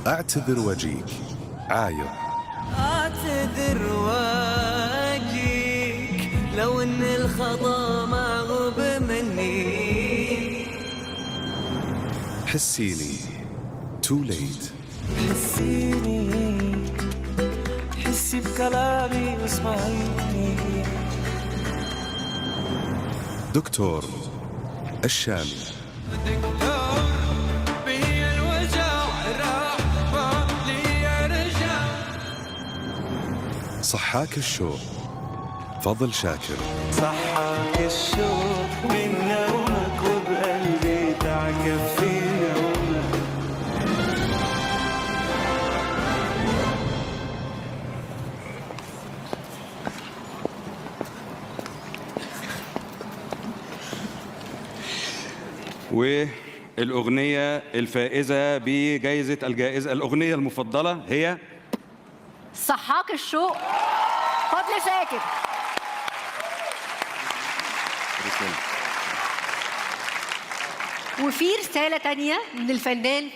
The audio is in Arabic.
أعتذر وأجيك عايض. أعتذر واجيك لو إن الخطأ مغصوب مني. حسيني too late. حسيني، حسي بكلامي واسمعيني. دكتور الشامي. صحاك الشوق فضل شاكر. صحاك الشوق من نومك وبقلبي تعكف في نومك. والأغنية الفائزة بجائزة الأغنية المفضلة هي صحاك الشوق فضل شاكر. وفي رسالة تانية من الفنان